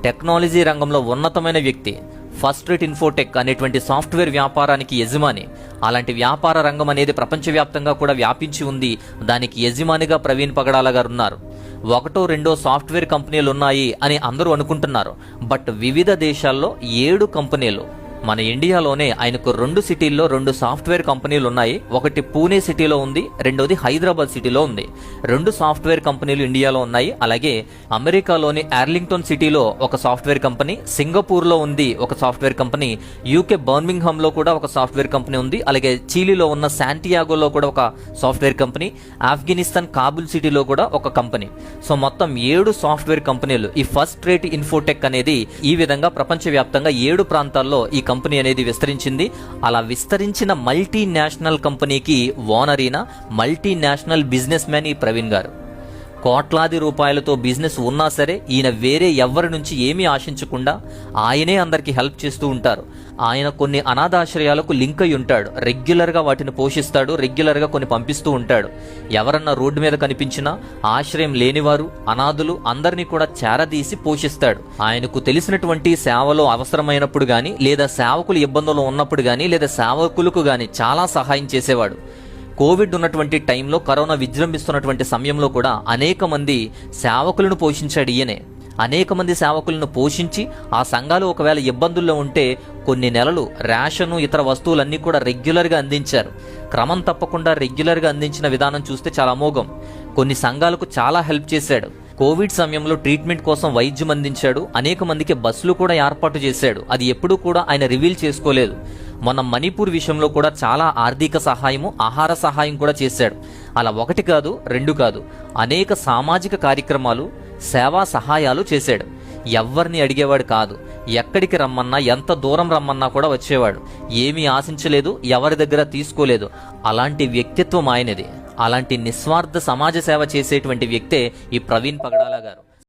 Technology రంగంలో ఉన్నతమైన వ్యక్తి, ఫస్ట్ రేట్ ఇన్ఫోటెక్ అనేటువంటి సాఫ్ట్వేర్ వ్యాపారానికి యజమాని. అలాంటి వ్యాపార రంగం అనేది ప్రపంచవ్యాప్తంగా కూడా వ్యాపించి ఉంది. దానికి యజమానిగా ప్రవీణ్ పగడాల గారు ఉన్నారు. ఒకటో రెండో సాఫ్ట్వేర్ కంపెనీలు ఉన్నాయి అని అందరూ అనుకుంటున్నారు. బట్ వివిధ దేశాల్లో 7 కంపెనీలు, మన ఇండియాలోనే ఆయనకు 2 సిటీల్లో 2 సాఫ్ట్వేర్ కంపెనీలు ఉన్నాయి. ఒకటి పూణే సిటీలో ఉంది, రెండోది హైదరాబాద్ సిటీలో ఉంది. 2 సాఫ్ట్వేర్ కంపెనీలు ఇండియాలో ఉన్నాయి. అలాగే అమెరికాలోని ఆర్లింగ్టన్ సిటీలో ఒక సాఫ్ట్వేర్ కంపెనీ, సింగపూర్లో ఉంది ఒక సాఫ్ట్వేర్ కంపెనీ, యూకే బర్మింగ్హామ్లో కూడా ఒక సాఫ్ట్వేర్ కంపెనీ ఉంది. అలాగే చిలీలో ఉన్న శాంటియాగోలో కూడా ఒక సాఫ్ట్వేర్ కంపెనీ, ఆఫ్ఘనిస్తాన్ కాబుల్ సిటీలో కూడా ఒక కంపెనీ. సో మొత్తం 7 సాఫ్ట్వేర్ కంపెనీలు. ఈ ఫస్ట్ రేట్ ఇన్ఫోటెక్ అనేది ఈ విధంగా ప్రపంచవ్యాప్తంగా 7 ప్రాంతాల్లో ఈ కంపెనీ అనేది విస్తరించింది. అలా విస్తరించిన మల్టీనేషనల్ కంపెనీకి ఓనర్ అయిన మల్టీనేషనల్ బిజినెస్ మ్యాన్ ఈ ప్రవీణ్ గారు. కోట్లాది రూపాయలతో బిజినెస్ ఉన్నా సరే ఈయన వేరే ఎవ్వరి నుంచి ఏమీ ఆశించకుండా ఆయనే అందరికీ హెల్ప్ చేస్తూ ఉంటారు. ఆయన కొన్ని అనాథాశ్రయాలకు లింక్ అయి ఉంటాడు. రెగ్యులర్గా వాటిని పోషిస్తాడు, రెగ్యులర్గా కొన్ని పంపిస్తూ ఉంటాడు. ఎవరన్నా రోడ్డు మీద కనిపించినా ఆశ్రయం లేనివారు, అనాథులు అందరినీ కూడా చేరదీసి పోషిస్తాడు. ఆయనకు తెలిసినటువంటి సేవలో అవసరమైనప్పుడు గానీ, లేదా సేవకులు ఇబ్బందులు ఉన్నప్పుడు గానీ, లేదా సేవకులకు గానీ చాలా సహాయం చేసేవాడు. కోవిడ్ ఉన్నటువంటి టైంలో, కరోనా విజృంభిస్తున్నటువంటి సమయంలో కూడా అనేక మంది సేవకులను పోషించాడు ఈయనే. అనేక మంది సేవకులను పోషించి ఆ సంఘాలు ఒకవేళ ఇబ్బందుల్లో ఉంటే కొన్ని నెలలు రేషను ఇతర వస్తువులన్నీ కూడా రెగ్యులర్గా అందించారు. క్రమం తప్పకుండా రెగ్యులర్గా అందించిన విధానం చూస్తే చాలా అమోఘం. కొన్ని సంఘాలకు చాలా హెల్ప్ చేశాడు. కోవిడ్ సమయంలో ట్రీట్మెంట్ కోసం వైద్యం అందించాడు. అనేక మందికి బస్సులు కూడా ఏర్పాటు చేశాడు. అది ఎప్పుడూ కూడా ఆయన రివీల్ చేసుకోలేదు. మొన్న మణిపూర్ విషయంలో కూడా చాలా ఆర్థిక సహాయము, ఆహార సహాయం కూడా చేశాడు. అలా 1 కాదు 2 కాదు, అనేక సామాజిక కార్యక్రమాలు, సేవా సహాయాలు చేశాడు. ఎవ్వరిని అడిగేవాడు కాదు. ఎక్కడికి రమ్మన్నా, ఎంత దూరం రమ్మన్నా కూడా వచ్చేవాడు. ఏమీ ఆశించలేదు, ఎవరి దగ్గర తీసుకోలేదు. అలాంటి వ్యక్తిత్వం ఆయనది. అలాంటి నిస్వార్థ సమాజ సేవ చేసేటువంటి వ్యక్తే ఈ ప్రవీణ్ పగడాల గారు.